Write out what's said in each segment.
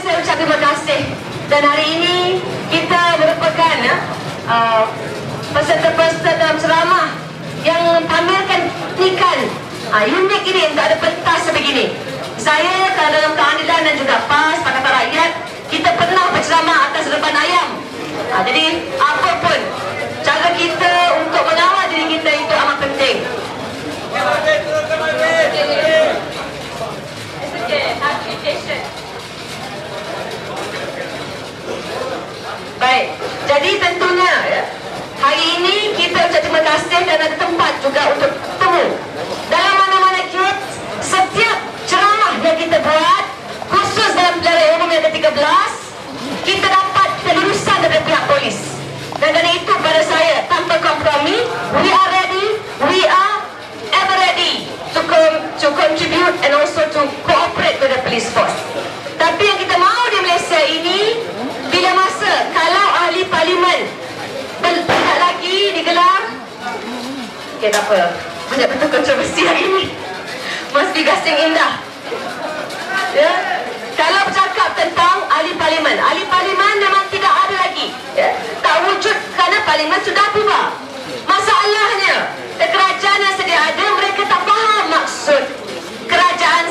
saya ucap terima kasih. Dan hari ini kita merupakan peserta-peserta dalam ceramah yang mempamerkan ikan unik ini untuk ada pentas sebegini. Saya dalam keadilan dan juga PAS Pakatan Rakyat, kita pernah berceramah atas reban ayam. Jadi apapun cara kita untuk mengawal diri kita itu amat penting. Baik, jadi tentunya hari ini kita ucap terima kasih dan ada tempat juga untuk bertemu. Dalam mana-mana kiat, setiap ceramah yang kita buat, khusus dalam pilihan umum yang ke-13, kita dapat kelulusan dari pihak polis. Dan kerana itu pada saya, tanpa kompromi, we are ready, we are ever ready to contribute and also to cooperate with the police force. Tapi yang kita mahu di Malaysia ini, bila masa kalau ahli parlimen tidak lagi digelar, okay, tak apa, banyak betul kontroversi hari ini, must be gasing indah. Ya, kalau bercakap tentang ahli parlimen memang tidak ada lagi, tak wujud kerana parlimen sudah bubar. Masalahnya kerajaan yang sedia ada, mereka tak faham maksud kerajaan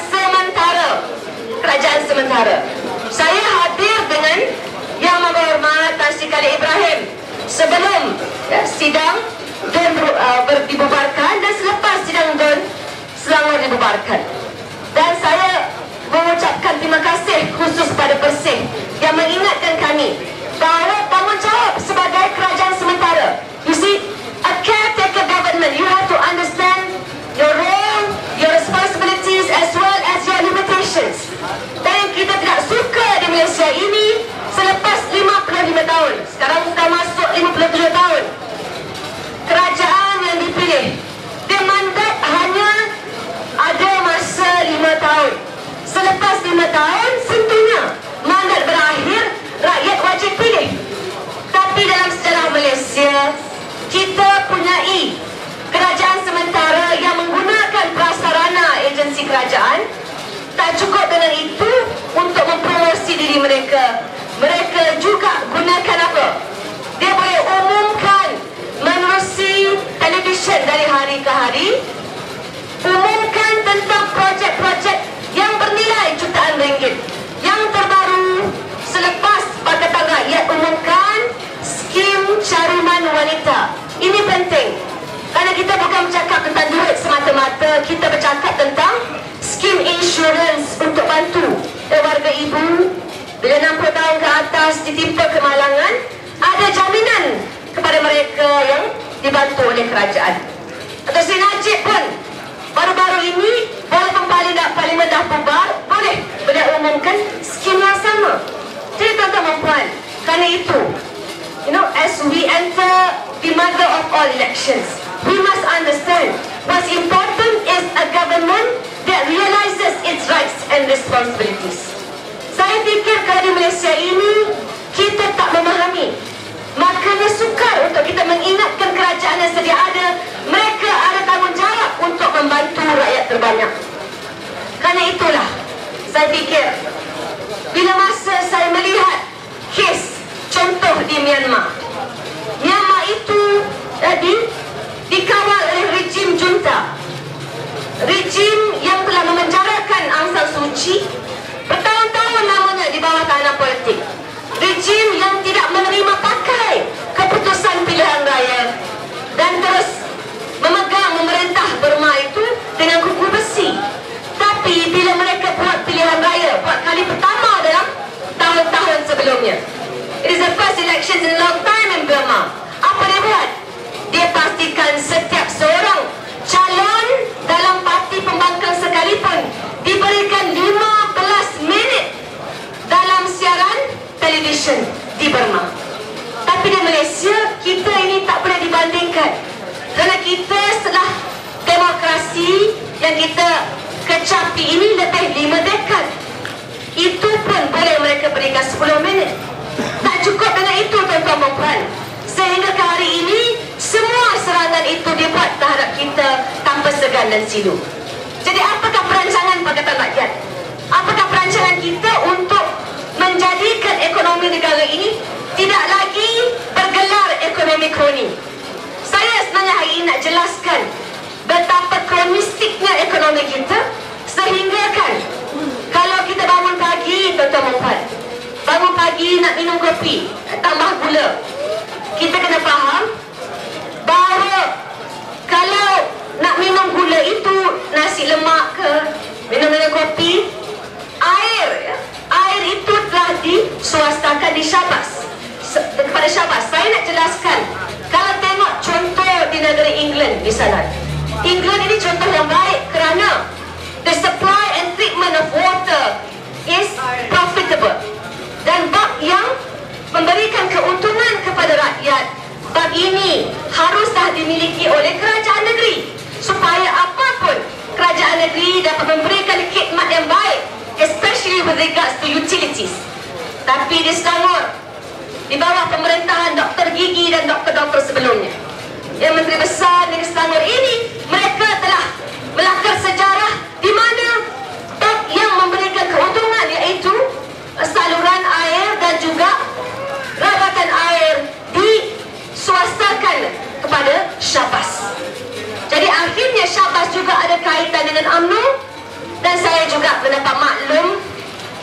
sementara. Saya hadir dengan Yang Berhormat Tan Sri Khalid Ibrahim sebelum sidang DUN dibubarkan dan selepas sidang DUN Selangor dibubarkan. Dan saya mengucapkan terima kasih khusus pada Persih yang mengingatkan kami bahawa tanggungjawab sebagai kerajaan sementara. You see, a caretaker government, you have to understand your role, your responsibilities as well as your limitations. Dan kita tidak suka di Malaysia ini selepas 55 tahun, sekarang sudah masuk 57 tahun, kerajaan yang dipilih, dia mandat hanya ada masa 5 tahun. Selepas 5 tahun, tentunya mandat berakhir, rakyat wajib pilih. Tapi dalam sejarah Malaysia, kita punyai kerajaan sementara yang menggunakan prasarana agensi kerajaan. Tak cukup dengan itu untuk mempromosi diri mereka, mereka juga gunakan apa? Dia boleh umumkan menerusi televisyen dari hari ke hari, umumkan tentang projek-projek yang bernilai jutaan ringgit. Yang terbaru, selepas Pakatan Rakyat umumkan skim caruman wanita. Ini penting, kerana kita bukan bercakap tentang duit semata-mata, kita bercakap tentang skim insurans untuk bantu warga ibu bila 60 tahun ke atas ditimpa kemalangan, ada jaminan kepada mereka yang dibantu oleh kerajaan. Atau Sri Najib pun baru-baru ini, walaupun parlimen dah bubar, boleh umumkan skim yang sama. Jadi tuan-tuan dan puan, kerana itu, as we enter the mother of all elections, we must understand what's important is a government that realizes its rights and responsibilities. Saya fikir kalau di Malaysia ini kita tak memahami, makanya sukar untuk kita mengingatkan kerajaan yang sedia ada, mereka ada tanggungjawab untuk membantu rakyat terbanyak. Kerana itulah saya fikir, bila masa saya melihat kes contoh di Myanmar itu dikawal oleh rejim junta, rejim yang telah memenjarakan Aung San Suu Kyi bertahun-tahun lamanya di bawah tahanan politik, rejim yang tidak menerima pakai keputusan pilihan raya dan terus memegang memerintah Burma itu dengan kuku besi. Tapi bila mereka buat pilihan raya buat kali pertama dalam tahun-tahun sebelumnya, it is the first election in a long time in Burma, apa dia buat? Dia pastikan setiap seorang calon dalam parti pembangkang sekalipun diberikan 15 minit dalam siaran televisyen di Burma. Tapi di Malaysia, kita ini tak boleh dibandingkan, kerana kita setelah demokrasi yang kita kecapi ini lebih 5 dekad. Itu pun boleh mereka berikan 10 minit. Tak cukup dengan itu, tuan-tuan dan puan. Sehingga ke hari ini, semua serangan itu dibuat terhadap kita tanpa segan dan silu. Jadi apakah perancangan Pakatan Rakyat? Apakah perancangan kita untuk ekonomi negara ini tidak lagi bergelar ekonomi kroni. Saya sebenarnya hari ini nak jelaskan betapa kronistiknya ekonomi kita, sehingga kan kalau kita bangun pagi, tuan-tuan puan, bangun pagi nak minum kopi, tambah gula, kita kena faham bahawa kalau nak minum gula itu nasi lemak ke, minum kopi, air itu telah diswastakan di Syahbaz, kepada Syahbaz. Saya nak jelaskan, kalau tengok contoh di negeri England misalnya, England ini contoh yang baik kerana the supply and treatment of water is profitable, dan bab yang memberikan keuntungan kepada rakyat, bab ini haruslah dimiliki oleh kerajaan negeri, supaya apapun kerajaan negeri dapat memberikan khidmat yang baik, especially with regards to utilities. Tapi di Selangor, di bawah pemerintahan Dr. Gigi dan doktor-doktor sebelumnya, yang Menteri Besar negeri Selangor ini, mereka telah melakar sejarah di mana bab yang memberikan keuntungan, iaitu saluran air dan juga rawatan air diswastakan kepada Syahbaz. Jadi akhirnya Syahbaz juga ada kaitan dengan UMNO, dan saya juga mendapat maklum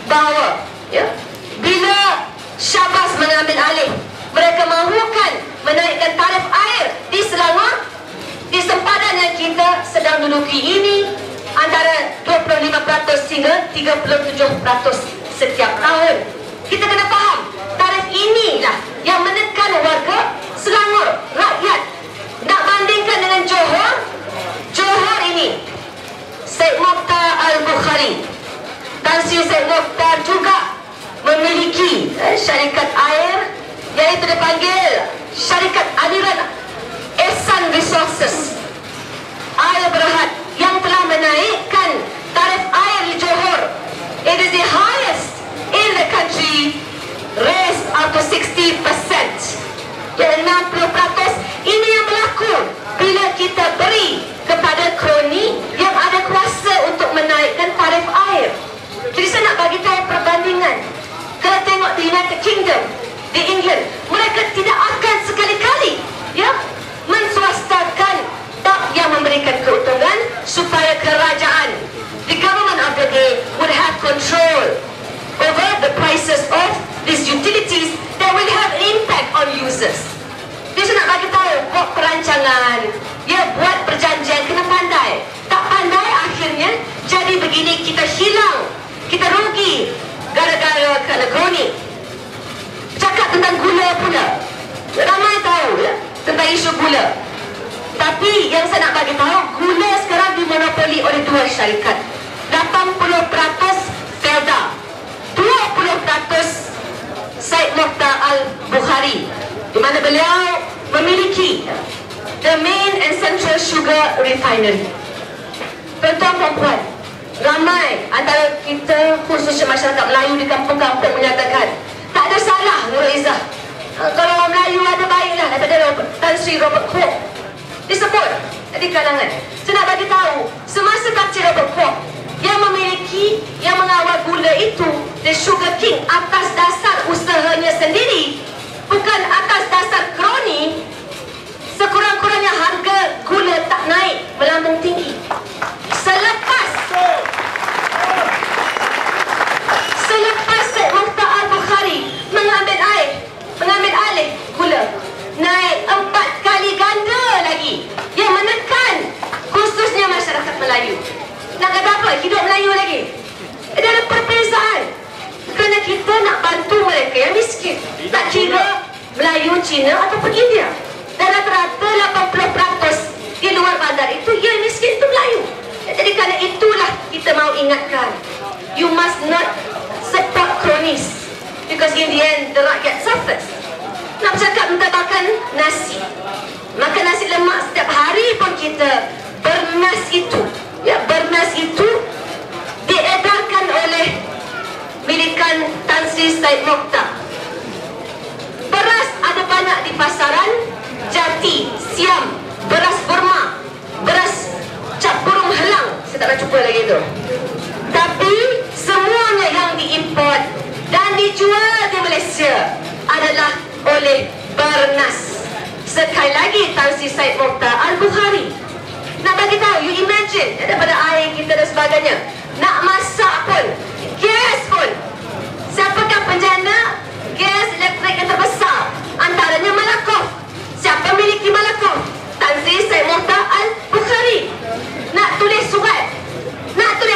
bahawa bila Syahbaz mengambil alih, mereka mahukan menaikkan tarif air di Selangor di sempadan yang kita sedang duduki ini, antara 25% hingga 37% setiap tahun. Kita kena faham, tarif inilah yang menekan warga Selangor, rakyat. Nak bandingkan dengan Johor, Johor ini Syed Mokhtar Al-Bukhari, Tan Sri Syed Mokhtar juga memiliki syarikat air, iaitu dipanggil Syarikat Aliran Ehsan Resources Air Berhad, yang telah menaikkan tarif air di Johor. It is the highest in the country, raised up to 60%. Dan 60% ini yang berlaku bila kita beri kepada kroni yang ada kuasa untuk menaikkan tarif air. Jadi saya nak bagi tahu perbandingan. Kalau tengok di United Kingdom, di England, mereka tidak akan sekali-kali menswastakan bab yang memberikan keuntungan, supaya kerajaan, the government of the day, would have control over the prices of these utilities that will have impact on users. Dia nak bagi tahu, buat perancangan, buat perjanjian, kena pandai. Tak pandai, akhirnya jadi begini, kita hilang, kita rugi gara-gara kena kroni. Cakap tentang gula pula, ramai tahu tentang isu gula. Tapi yang saya nak bagi tahu, gula sekarang dimonopoli oleh dua syarikat. 80% Felda, 20% Syed Mokhtar Al-Bukhari, di mana beliau memiliki the main and central sugar refinery. Tuan-tuan dan puan, ramai antara kita, khususnya masyarakat Melayu di kampung-kampung, menyatakan tak ada salah Nur Izzah. Kalau orang Melayu ada baiklah daripada Tan Sri Robert Kwok disebut di kalangan. Saya nak bagi tahu, semasa Tan Robert Kwok yang memiliki, yang mengawal gula itu, the Sugar King, atas dasar usahanya sendiri, bukan atas dasar kroni, sekurang-kurangnya harga gula tak naik melambung tinggi. Selepas Syed Mokhtar Al-Bukhari mengambil alih gula, naik 4 kali ganda lagi, yang menekan khususnya masyarakat Melayu. Nak kata apa? Hidup Melayu lagi. Ada perbezaan, kerana kita nak bantu mereka yang miskin. Tak kira Melayu, Cina ataupun India. Dan rata-rata 80% di luar bandar itu yang miskin itu Melayu. Jadi kerana itulah kita mahu ingatkan, you must not support kronis, because in the end the rakyat suffers. Nak bercakap tentang makan nasi, makan nasi lemak setiap hari pun kita, bernas itu, bernas itu diedarkan oleh milikan Tan Sri Syed Mokhtar. Beras ada banyak di pasaran, Jati, Siam, beras Burma, beras cap burung helang, saya tak nak jumpa lagi tu. Tapi semuanya yang diimport dan dijual di Malaysia adalah oleh Bernas. Sekali lagi, Tan Sri Syed Mokhtar Al-Bukhari. Nak bagi tahu, you imagine, daripada air kita dan sebagainya, nak masak pun, gas pun, siapakah penjana gas elektrik yang terbesar? Antaranya Malakoff. Siapa memiliki Malakoff? Tan Sri Syed Mokhtar Al-Bukhari. Nak tulis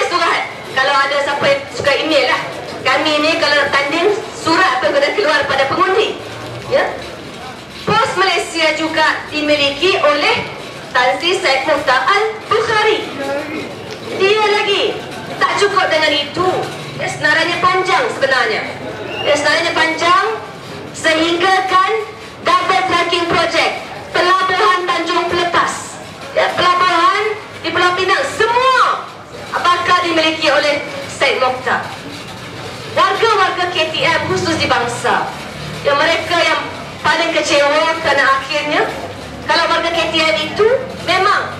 surat, kalau ada siapa yang suka email lah, kami ni kalau nak tanding, surat pun kena keluar pada pengundi, ya. Pos Malaysia juga dimiliki oleh Tan Sri Syed Mokhtar Al-Bukhari. Dia lagi tak cukup dengan itu. Dia senarai panjang sebenarnya. Sehingga kan double tracking project, pelabuhan Tanjung Pelepas, ya, pelabuhan di Pulau Pinang, semua bakal dimiliki oleh Syed Mokhtar. Warga-warga KTM khusus di bangsa, yang mereka yang paling kecewa kerana akhirnya kalau warga KTM itu memang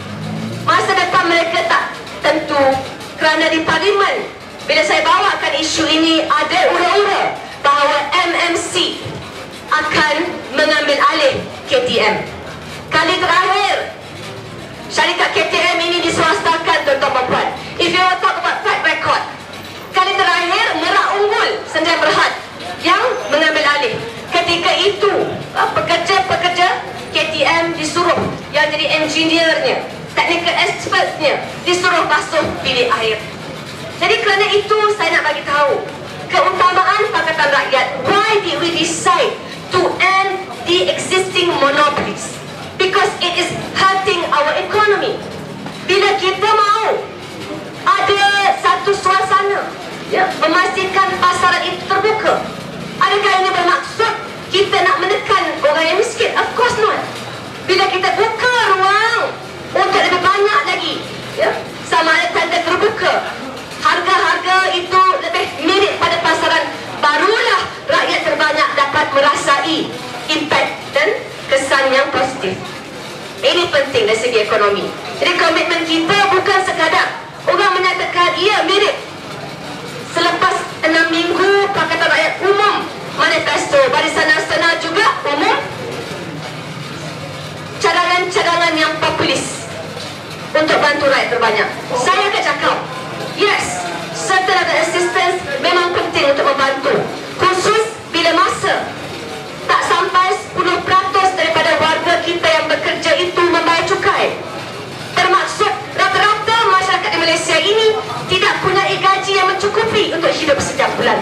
masa depan mereka tak tentu, kerana di parlimen bila saya bawakan isu ini ada ura-ura bahawa MMC akan mengambil alih KTM. Kali terakhir syarikat KTM ini diswastakan, tuan-tuan dan puan. If you want to talk about track record, kali terakhir Merak Unggul Sdn Bhd yang mengambil alih. Ketika itu pekerja-pekerja KTM disuruh, yang jadi engineernya, technical expertnya, disuruh basuh bilik air. Jadi kerana itu saya nak bagi tahu keutamaan Pakatan Rakyat. Why did we decide to end the existing monopolies? Because it is hurting our economy. Bila kita mahu ada satu suasana, ya, memastikan pasaran itu terbuka, adakah ini bermaksud kita nak menekan orang yang miskin? Of course not. Bila kita buka ruang untuk lebih banyak lagi, ya, sama ada tanda terbuka, harga-harga itu lebih mirip pada pasaran, barulah rakyat terbanyak dapat merasai impact dan kesan yang positif. Ini penting dari segi ekonomi. Jadi komitmen kita bukan sekadar orang menyatakan ia mirip. Selepas 6 minggu Pakatan Rakyat umum manifesto, Barisan Nasional juga umum cadangan-cadangan yang populis untuk bantu rakyat terbanyak. Saya akan cakap, yes, certain other assistance memang penting untuk membantu, khusus bila masa tak sampai 10% daripada warga kita yang bekerja itu membayar cukai. Bermaksud rata-rata masyarakat di Malaysia ini tidak punya gaji yang mencukupi untuk hidup setiap bulan.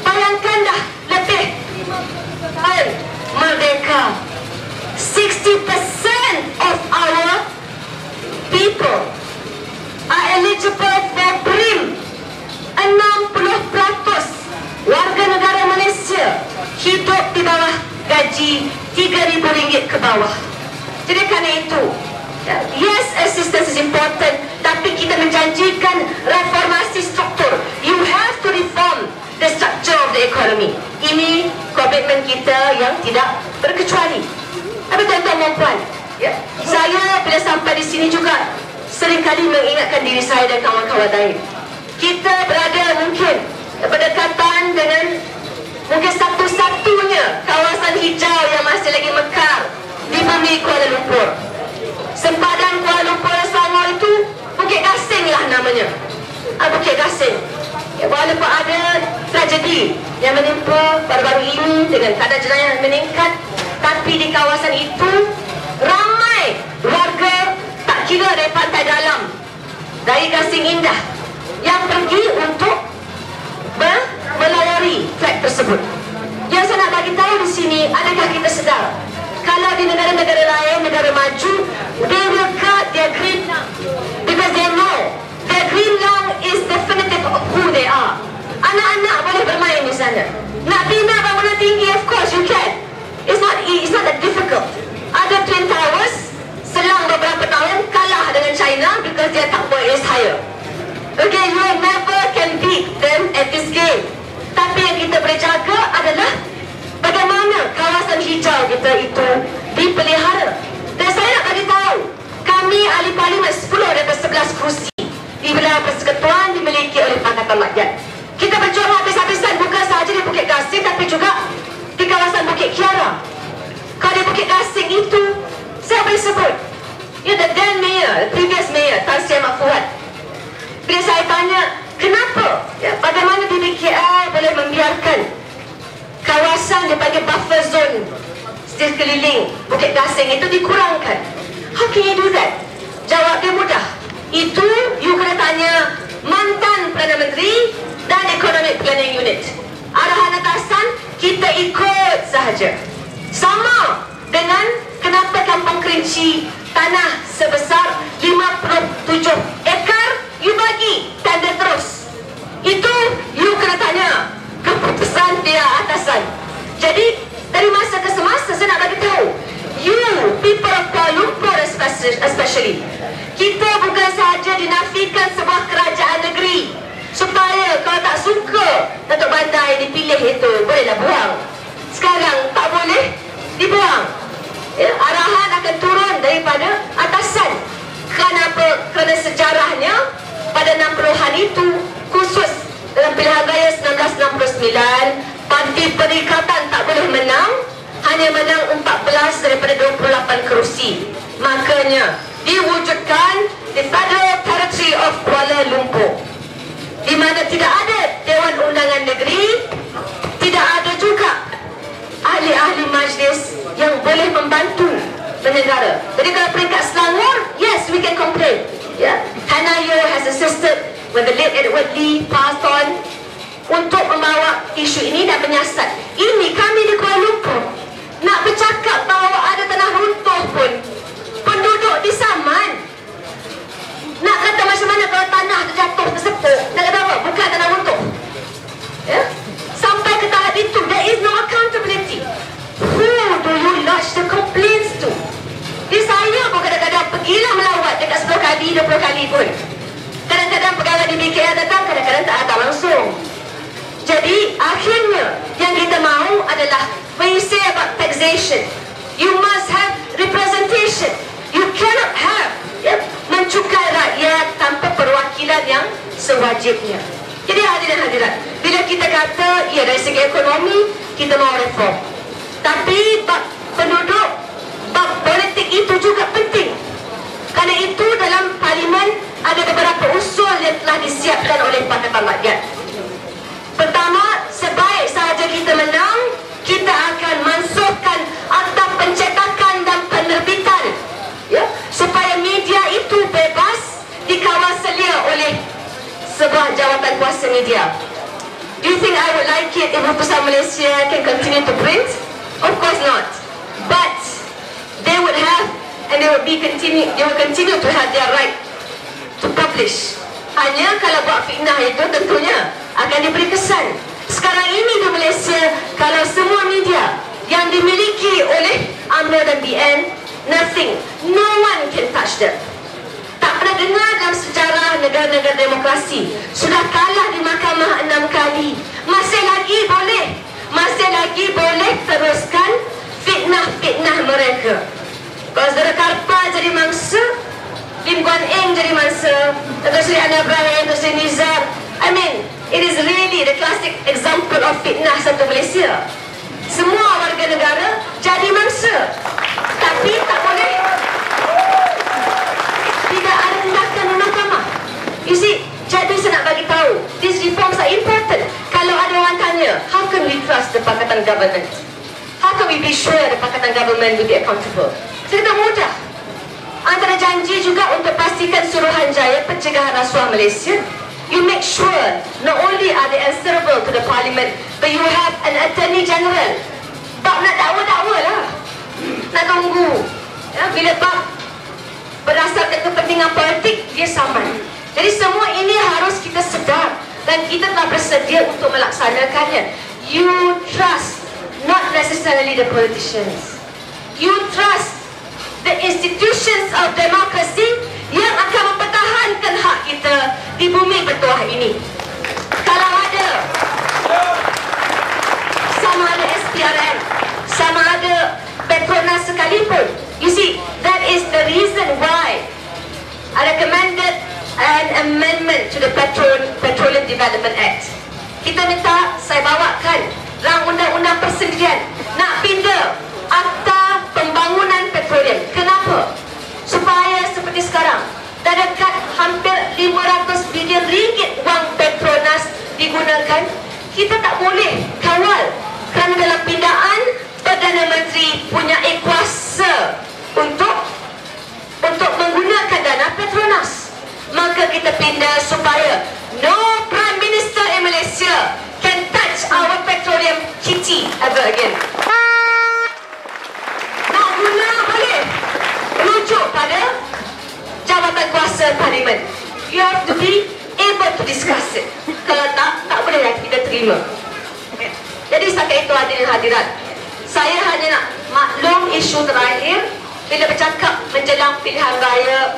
Bayangkan dah lebih tahun merdeka, 60% of our people are eligible for BRIM. 60% warga negara Malaysia hidup di bawah gaji RM3,000 ke bawah. Jadi kerana itu, yes, assistance is important, tapi kita menjanjikan reformasi struktur. You have to reform the structure of the economy. Ini komitmen kita yang tidak berkecuali. Tapi tuan-tuan dan puan, ya, saya bila sampai di sini juga seringkali mengingatkan diri saya dan kawan-kawan lain. Kita berada mungkin berdekatan dengan mungkin satu-satunya kawasan hijau yang masih lagi mekar di bumi Kuala Lumpur. Sempadan Kuala Lumpur dan Selangor itu Bukit Gasing lah namanya. Bukit Gasing. Ya, walaupun ada tragedi yang menimpa baru-baru ini dengan kadar jenayah yang meningkat, tapi di kawasan itu ramai warga, tak kira dari pantai dalam, dari Gasing Indah, yang pergi untuk melayari flag tersebut. Yang saya nak bagi tahu di sini, adakah kita sedar kalau di negara-negara lain, negara maju, they will cut their green lung because they know their green lung is definitive of who they are. Anak-anak boleh bermain di sana. Nak bina bangunan tinggi, of course you can. It's not that difficult. Ada Twin Towers, selang beberapa tahun kalah dengan China because their tower is higher. Okay, you never can beat them at this game. Tapi yang kita boleh jaga adalah bagaimana kawasan hijau kita itu dipelihara. Dan saya nak bagi tahu, kami ahli parlimen 10 daripada 11 kerusi di wilayah persekutuan dimiliki oleh Pakatan Rakyat. Kita berjuang habis-habisan bukan sahaja saja di Bukit Gasing, tapi juga di kawasan Bukit Kiara. Kalau di Bukit Gasing itu, saya boleh sebut, the then mayor, previous mayor, Tan Sri Ahmad Fuad. Bila saya tanya, kenapa? Bagaimana BBKL boleh membiarkan kawasan dipanggil buffer zone sekeliling Bukit Gasing itu dikurangkan? How can you do that? Jawab dia mudah. Itu you kena tanya mantan Perdana Menteri dan Economic Planning Unit. Arahan atasan kita ikut sahaja. Sama dengan kenapa Kampung Kerinci tanah sebesar 57 ekar you bagi tanda terus. Itu you kena tanya keputusan dia atasan. Jadi dari masa ke semasa saya nak bagi tahu, you people of Kuala Lumpur especially, kita bukan sahaja dinafikan sebuah kerajaan negeri supaya kalau tak suka Datuk Bandar dipilih itu bolehlah buang. Sekarang tak boleh dibuang. Arahan akan turun daripada atasan. Kenapa? Kerana sejarahnya pada 60-an itu, khusus dalam pilihan raya 1969, Parti Perikatan tak boleh menang, hanya menang 14 daripada 28 kerusi. Makanya diwujudkan the Federal Territory of Kuala Lumpur, di mana tidak ada Dewan Undangan Negeri, tidak ada juga ahli-ahli majlis yang boleh membantu bernegara. Jadi kalau peringkat Selangor, yes, we can complain. Hanayo has assisted when the late Edward Lee passed on untuk membawa isu ini dan menyiasat. Ini kami di Kuala Lumpur nak bercakap bahawa ada tanah runtuh pun penduduk di Saman nak kata macam mana kalau tanah terjatuh, tersepuk, nak kata apa? Bukan tanah runtuh. Sampai ke tahap itu, there is no accountability. Who do you lodge the complaints to? Di saya pun kadang-kadang pergilah melawat dekat 10 kali, 20 kali pun. Kadang-kadang pegawai di BKL datang, kadang-kadang tak datang langsung. Jadi akhirnya yang kita mahu adalah, when you say about taxation, you must have representation. You cannot have mencukai rakyat tanpa perwakilan yang sewajibnya. Jadi hadirin hadirat, bila kita kata ya dari segi ekonomi kita mahu reform, tapi bab penduduk, bab politik itu juga penting. Kerana itu dalam parlimen ada beberapa usul yang telah disiapkan oleh Pakatan Rakyat. Pertama, sebaik sahaja kita menang, kita akan mansuhkan Akta Pencetakan dan Penerbitan, supaya media itu bebas dikawal selia oleh sebuah jawatan kuasa media. Do you think I would like it if Pusat Malaysia can continue to print? Of course not. But they would have, and they will continue to have their right to publish. Hanya kalau buat fitnah itu tentunya akan diberi kesan. Sekarang ini di Malaysia, kalau semua media yang dimiliki oleh UMNO dan BN, nothing, no one can touch them. Tak pernah dengar dalam sejarah negara-negara demokrasi sudah kalah di mahkamah 6 kali, masih lagi boleh teruskan fitnah-fitnah mereka. Kalau Saudara Karpa jadi mangsa, Lim Guan Eng jadi mangsa, Dato' Sri Anwar Ibrahim, Dato' Sri Nizar, I mean, it is really the classic example of fitnah satu Malaysia. Semua warga negara jadi mangsa, tapi tak boleh, tidak ada tindakan di mahkamah. You see, jadi saya nak bagi tahu, these reforms are important. Kalau ada orang tanya, how can we trust the Pakatan government? How can we be sure the Pakatan government will be accountable? Saya kata mudah. Antara janji juga untuk pastikan Suruhanjaya Pencegahan Rasuah Malaysia, you make sure not only are they answerable to the parliament, but you have an attorney general. Bab nak dakwa lah, nak tunggu bila bab berdasarkan kepentingan politik dia saman. Jadi semua ini harus kita sedar dan kita telah bersedia untuk melaksanakannya. You trust, not necessarily the politicians. You trust the institutions of democracy yang akan mempertahankan hak kita di bumi bertuah ini. Kalau ada, sama ada SPRM, sama ada Petronas sekalipun, you see, that is the reason why I recommended an amendment to the Petroleum Development Act. Kita minta, saya bawakan 500 bilion ringgit wang Petronas digunakan, kita tak boleh kawal kerana dalam pindaan Perdana Menteri punya kuasa untuk menggunakan dana Petronas. Maka kita pindah supaya no Prime Minister in Malaysia can touch our petroleum kitty ever again. Nak guna boleh, rujuk pada jabatan kuasa Parlimen. You have to be able to discuss it. Kalau tak boleh lagi kita terima. Jadi setakat itu hadirin hadirat, saya hanya nak maklum isu terakhir. Bila bercakap menjelang pilihan raya,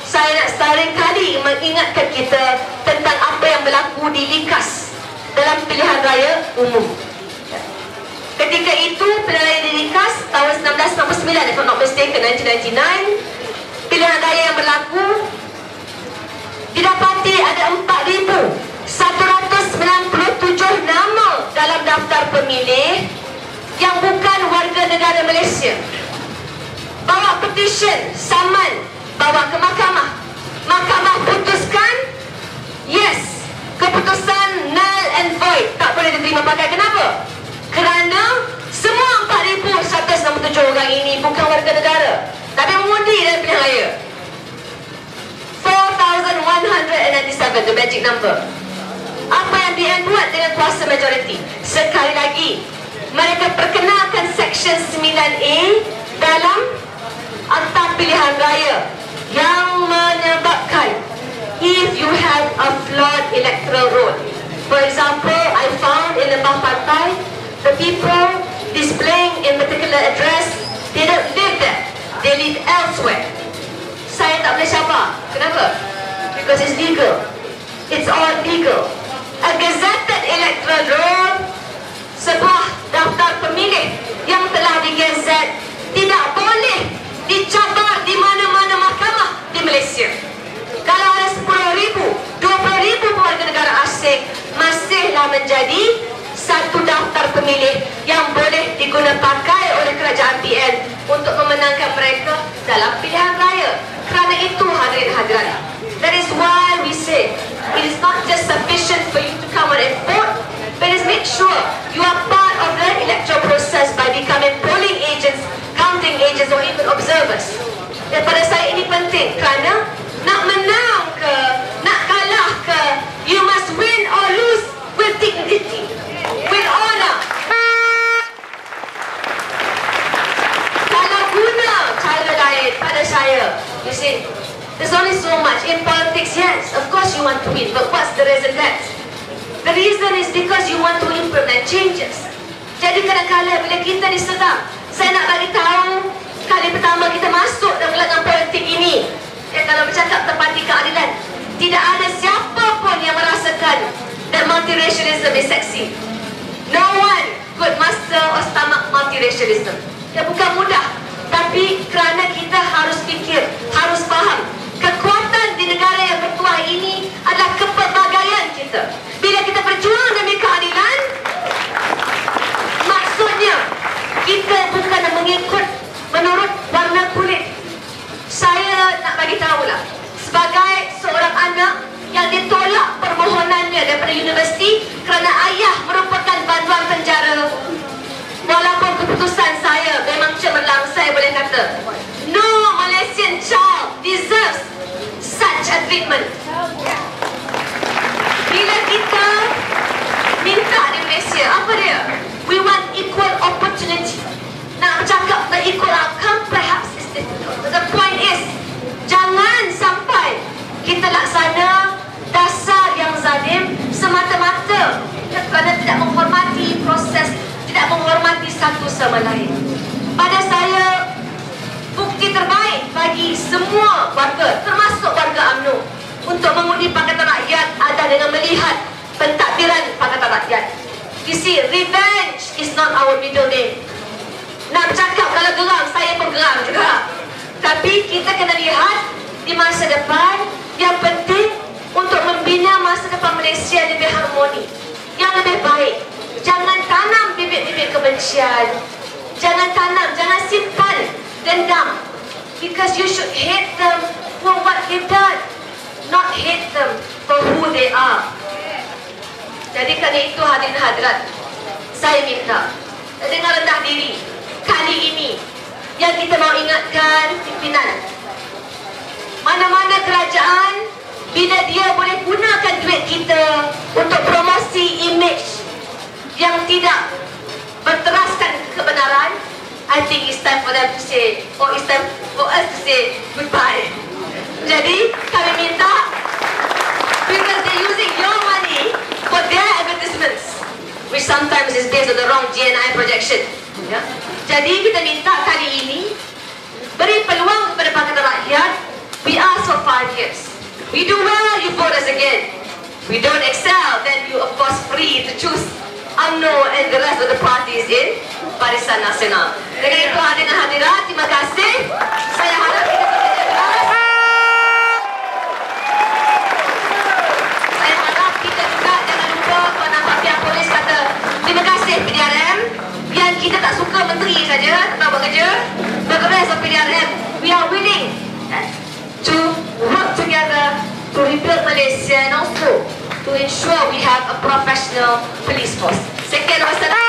saya nak sering kali mengingatkan kita tentang apa yang berlaku di Likas dalam pilihan raya umum. Ketika itu pilihan raya di Likas tahun 1999, if I'm not mistaken, 1999, pilihan raya yang berlaku didapati ada 4,197 nama dalam daftar pemilih yang bukan warga negara Malaysia. Bawa petition, saman, bawa ke mahkamah. Mahkamah putuskan, yes, keputusan null and void, tak boleh diterima pakai. Kenapa? Kerana semua 4,167 orang ini bukan warga negara, tapi mengundi dalam pilihan raya. 4,197, the magic number. Apa yang PN buat dengan kuasa majoriti? Sekali lagi, mereka perkenalkan Section 9A dalam Akta Pilihan Raya yang menyebabkan if you have a flawed electoral roll. For example, I found in Lembah Pantai, the people displaying in particular address, they don't live there, they live elsewhere. Saya tak boleh syabak. Kenapa? Because it's legal. It's all legal. A gazetted electoral roll, sebuah daftar pemilih yang telah digazet, tidak boleh dicabar di mana-mana mahkamah di Malaysia. Kalau ada 10,000, 20,000 warga negara asing, masihlah menjadi satu daftar pemilih yang boleh digunakan pakai oleh kerajaan PN untuk memenangkan mereka dalam pilihan raya. Kerana itu hadirin hadirat, that is why we say it is not just sufficient for you to come and vote, but is make sure you are part of the electoral process by becoming polling agents, counting agents or even observers. Dan pada saya ini penting kerana nak menang ke, nak kalah ke, you must win or lose with dignity, with honor. Kalau guna cara lain pada saya, you see, there's only so much in politics. Yes, of course you want to win, but what's the reason that? The reason is because you want to implement changes. Jadi kadang-kadang bila kita disedang, saya nak bagi tahu kali pertama kita masuk dalam gelanggang politik ini, kalau bercakap tepati keadilan, tidak ada siapa pun yang merasakan that multiracialism is sexy. No one could master or stomach multiracialism. Dia bukan mudah, tapi kerana kita harus fikir, harus faham kekuatan di negara yang bertuah ini adalah kepelbagaian kita. Bila kita berjuang demi keadilan, maksudnya kita bukan mengikut menurut warna kulit. Saya nak bagi tahulah, sebagai seorang anak yang ditolak permohonannya daripada universiti kerana ayah merupakan bantuan penjara, walaupun keputusan saya memang cemerlang, saya boleh kata no Malaysian child deserves such a treatment. Bila kita minta di Malaysia, apa dia? We want equal opportunity. Nak bercakap the equal outcome perhaps is difficult. The point is, jangan sampai kita laksana dasar yang zalim semata-mata kerana tidak menghormati proses, tidak menghormati satu sama lain. Pada saya, bukti terbaik bagi semua warga, termasuk warga UMNO, untuk mengundi Pakatan Rakyat adalah dengan melihat pentadbiran Pakatan Rakyat. You see, revenge is not our middle name. Nak bercakap kalau geram, saya pun geram juga. Tapi kita kena lihat di masa depan, yang penting untuk membina masa depan Malaysia yang lebih harmoni, yang lebih baik. Jangan tanam bibit-bibit kebencian. Jangan tanam, jangan simpan dendam. Because you should hate them for what they've done. not hate them for who they are. Jadi kerana itu hadirin hadirat, saya minta dengan rendah diri kali ini yang kita mau ingatkan pimpinan, mana-mana kerajaan bila dia boleh gunakan duit kita untuk promosi image yang tidak berteraskan kebenaran, I think it's time for them to say, or it's time for us to say goodbye. Jadi kami minta, because they're using your money for their advertisements, which sometimes is based on the wrong GNI projection. Ya. Jadi kita minta kali ini beri peluang kepada Pakatan Rakyat. We ask for 5 years. We do well, you vote us again. We don't excel, then you of course free to choose UMNO and the rest of the parties in Barisan Nasional. Dengan itu hadirin hadirat, terima kasih. Saya harap kita bekerja keras. Saya harap kita juga jangan lupa kalau nampak pihak polis kata terima kasih PDRM, yang kita tak suka menteri saja tak buat kerja. But the rest of PDRM, we are willing to work together to rebuild Malaysia and also to ensure we have a professional police force. Sekian, wassalam.